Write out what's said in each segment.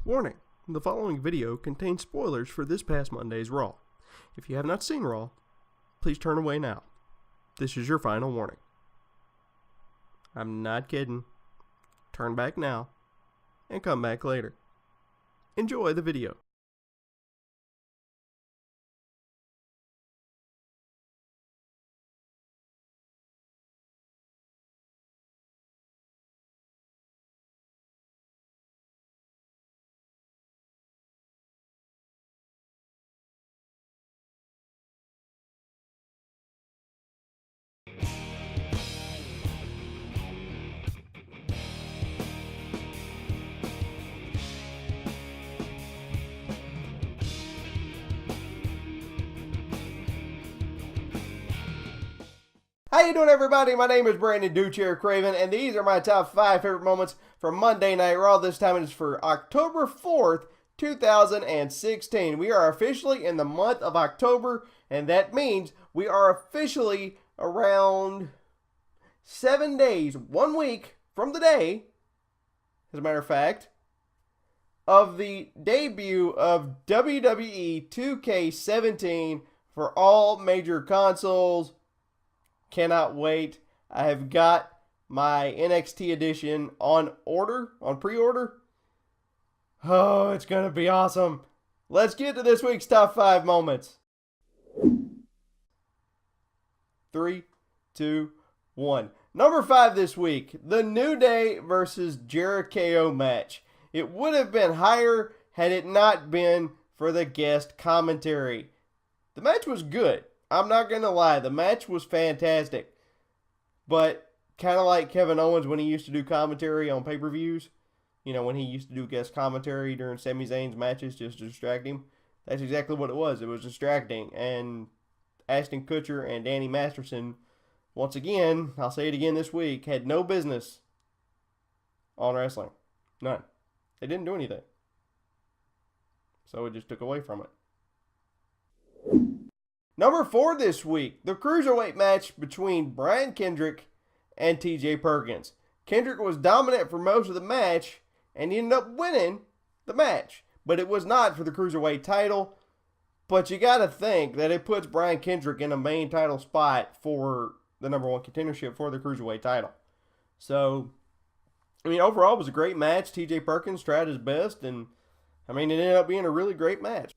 Warning, the following video contains spoilers for this past Monday's Raw. If you have not seen Raw, please turn away now. This is your final warning. I'm not kidding. Turn back now and come back later. Enjoy the video. How you doing, everybody? My name is Brandon Duchair Craven, and these are my top 5 favorite moments from Monday Night Raw. This time it is for October 4th, 2016. We are officially in the month of October, and that means we are officially around 7 days, 1 week from the day, as a matter of fact, of the debut of WWE 2K17 for all major consoles. Cannot wait. I have got my NXT edition on pre-order. Oh, it's going to be awesome. Let's get to this week's top 5 moments. 3, 2, 1. Number 5 this week, the New Day versus Jericho match. It would have been higher had it not been for the guest commentary. The match was good. I'm not going to lie, the match was fantastic. But kind of like Kevin Owens when he used to do commentary on pay-per-views. You know, when he used to do guest commentary during Sami Zayn's matches just to distract him. That's exactly what it was. It was distracting. And Ashton Kutcher and Danny Masterson, once again, I'll say it again this week, had no business on wrestling. None. They didn't do anything. So it just took away from it. Number 4 this week, the Cruiserweight match between Brian Kendrick and TJ Perkins. Kendrick was dominant for most of the match, and he ended up winning the match. But it was not for the Cruiserweight title. But you got to think that it puts Brian Kendrick in a main title spot for the number 1 contendership for the Cruiserweight title. So, I mean, overall, it was a great match. TJ Perkins tried his best, and, I mean, it ended up being a really great match.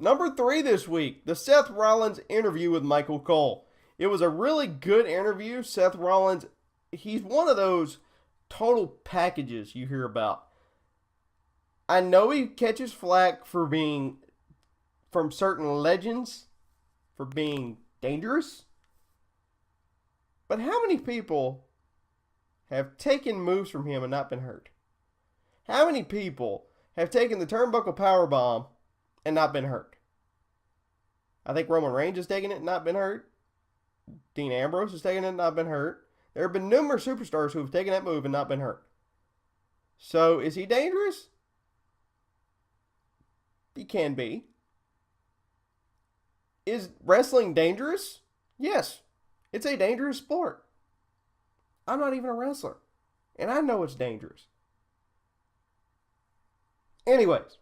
Number 3 this week, the Seth Rollins interview with Michael Cole. It was a really good interview. Seth Rollins, he's one of those total packages you hear about. I know he catches flack for from certain legends, for being dangerous. But how many people have taken moves from him and not been hurt? How many people have taken the turnbuckle powerbomb and not been hurt? I think Roman Reigns has taken it and not been hurt. Dean Ambrose has taken it and not been hurt. There have been numerous superstars who have taken that move and not been hurt. So, is he dangerous? He can be. Is wrestling dangerous? Yes. It's a dangerous sport. I'm not even a wrestler. And I know it's dangerous. Anyways.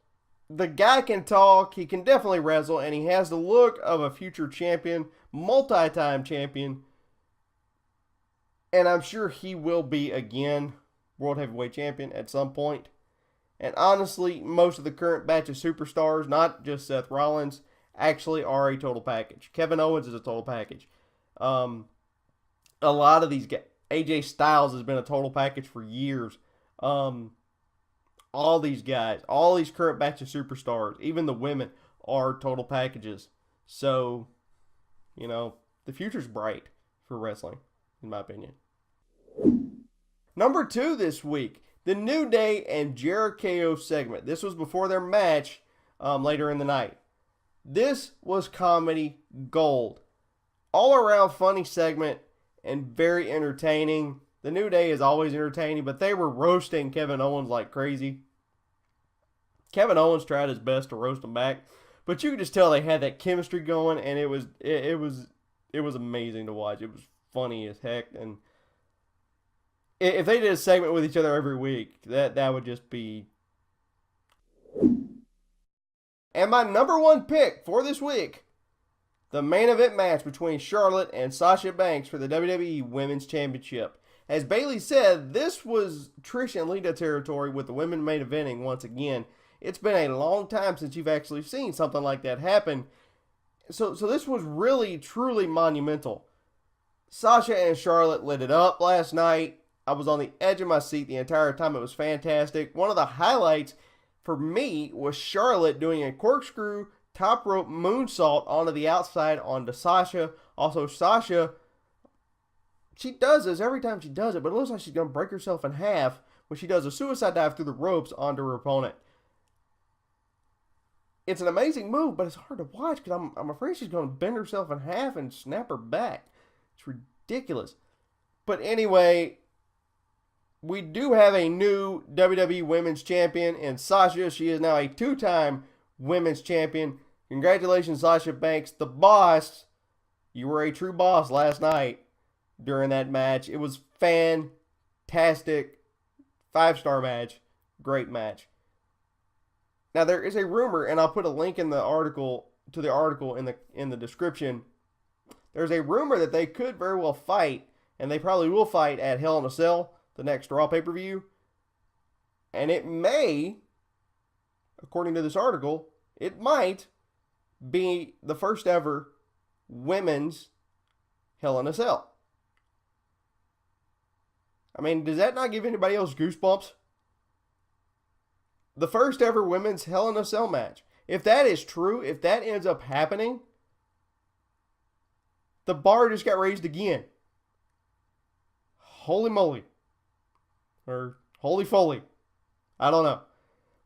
The guy can talk, he can definitely wrestle, and he has the look of a future champion, multi-time champion. And I'm sure he will be again World Heavyweight Champion at some point. And honestly, most of the current batch of superstars, not just Seth Rollins, actually are a total package. Kevin Owens is a total package. A lot of these guys, AJ Styles has been a total package for years. All these guys, all these current batch of superstars, even the women, are total packages. So, you know, the future's bright for wrestling, in my opinion. Number 2 this week, the New Day and Jericho segment. This was before their match later in the night. This was comedy gold. All around funny segment and very entertaining. The New Day is always entertaining, but they were roasting Kevin Owens like crazy. Kevin Owens tried his best to roast him back, but you could just tell they had that chemistry going, and it was amazing to watch. It was funny as heck, and If they did a segment with each other every week, that would just be. And my number one pick for this week, the main event match between Charlotte and Sasha Banks for the WWE Women's Championship. As Bayley said, this was Trish and Lita territory with the women main eventing once again. It's been a long time since you've actually seen something like that happen. So this was really, truly monumental. Sasha and Charlotte lit it up last night. I was on the edge of my seat the entire time. It was fantastic. One of the highlights for me was Charlotte doing a corkscrew top rope moonsault onto the outside onto Sasha. Also, Sasha, she does this every time she does it, but it looks like she's going to break herself in half when she does a suicide dive through the ropes onto her opponent. It's an amazing move, but it's hard to watch because I'm afraid she's going to bend herself in half and snap her back. It's ridiculous. But anyway, we do have a new WWE Women's Champion in Sasha. She is now a two-time Women's Champion. Congratulations, Sasha Banks, the boss. You were a true boss last night during that match. It was fantastic. 5-star match. Great match. Now, there is a rumor, and I'll put a link in the article to the article in the description. There's a rumor that they could very well fight, and they probably will fight at Hell in a Cell, the next Raw pay-per-view. And it may, according to this article, it might be the first ever women's Hell in a Cell. I mean, does that not give anybody else goosebumps? The first ever women's Hell in a Cell match. If that is true, if that ends up happening, the bar just got raised again. Holy moly. Or holy foley. I don't know.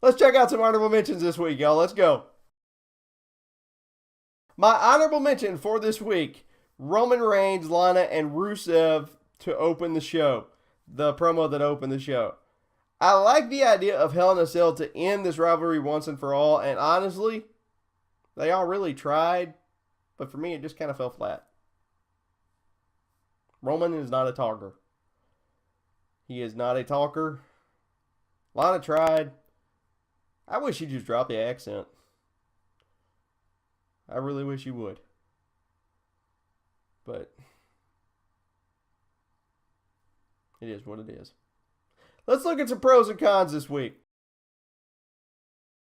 Let's check out some honorable mentions this week, y'all. Let's go. My honorable mention for this week, Roman Reigns, Lana, and Rusev to open the show. The promo that opened the show. I like the idea of Hell in a Cell to end this rivalry once and for all, and honestly, they all really tried, but for me, it just kind of fell flat. Roman is not a talker. He is not a talker. Lana tried. I wish he just dropped the accent. I really wish he would. But it is what it is. Let's look at some pros and cons this week.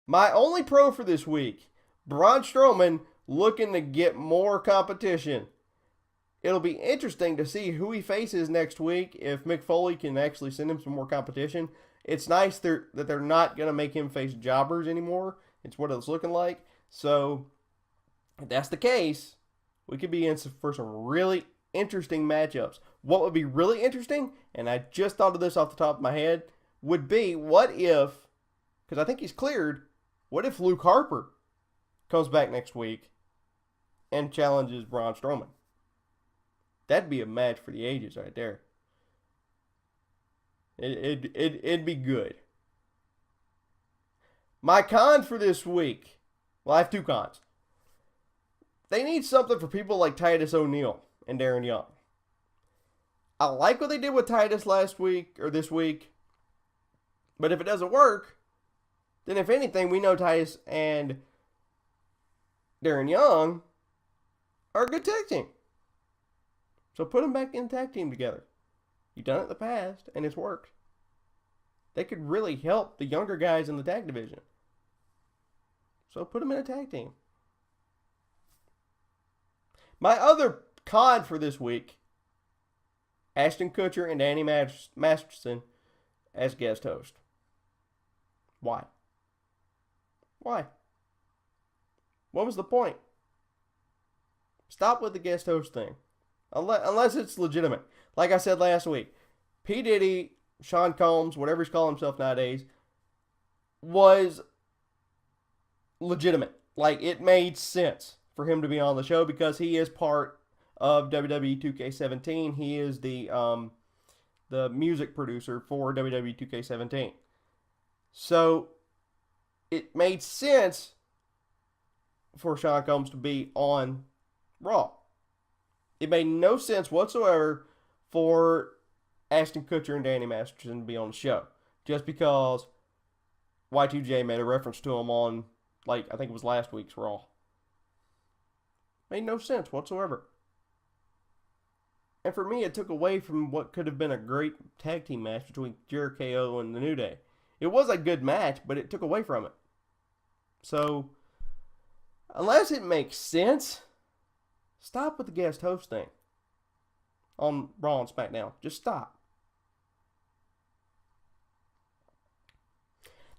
My only pro for this week, Braun Strowman looking to get more competition. It'll be interesting to see who he faces next week if Mick Foley can actually send him some more competition. It's nice that they're not going to make him face jobbers anymore. It's what it's looking like. So, if that's the case, we could be in for some really interesting matchups. What would be really interesting, and I just thought of this off the top of my head, would be what if, because I think he's cleared, what if Luke Harper comes back next week and challenges Braun Strowman? That'd be a match for the ages right there. It'd be good. My con for this week, well, I have two cons. They need something for people like Titus O'Neil and Darren Young. I like what they did with Titus last week, or this week. But if it doesn't work, then if anything, we know Titus and Darren Young are a good tag team. So put them back in tag team together. You've done it in the past, and it's worked. They could really help the younger guys in the tag division. So put them in a tag team. My other con for this week, Ashton Kutcher and Danny Masterson as guest host. Why? Why? What was the point? Stop with the guest host thing. Unless it's legitimate. Like I said last week, P. Diddy, Sean Combs, whatever he's calling himself nowadays, was legitimate. Like, it made sense for him to be on the show because he is part of WWE 2K17. He is the music producer for WWE 2K17. So, it made sense for Sean Combs to be on Raw. It made no sense whatsoever for Ashton Kutcher and Danny Masterson to be on the show. Just because Y2J made a reference to him on, like, I think it was last week's Raw. Made no sense whatsoever. And for me, it took away from what could have been a great tag team match between Jericho and the New Day. It was a good match, but it took away from it. So, unless it makes sense, stop with the guest host thing on Raw and SmackDown. Just stop.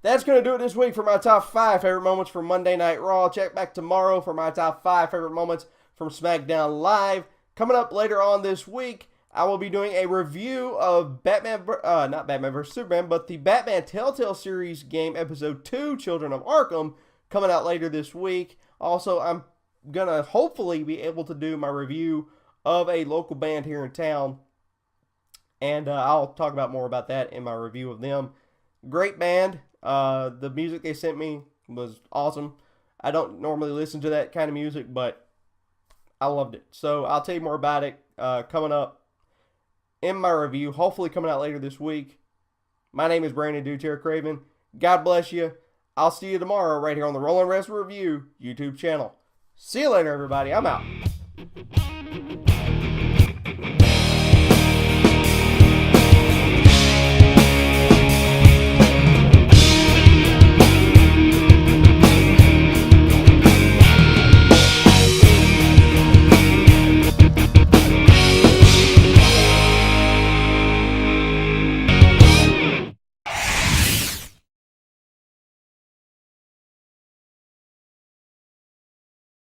That's going to do it this week for my top 5 favorite moments from Monday Night Raw. Check back tomorrow for my top 5 favorite moments from SmackDown Live. Coming up later on this week, I will be doing a review of not Batman vs. Superman, but the Batman Telltale Series game episode 2, Children of Arkham, coming out later this week. Also, I'm going to hopefully be able to do my review of a local band here in town, and I'll talk about more about that in my review of them. Great band. The music they sent me was awesome. I don't normally listen to that kind of music, but I loved it. So I'll tell you more about it coming up in my review, hopefully coming out later this week. My name is Brandon Duchair Craven. God bless you. I'll see you tomorrow right here on the Rollins Wrestling Review YouTube channel. See you later, everybody. I'm out.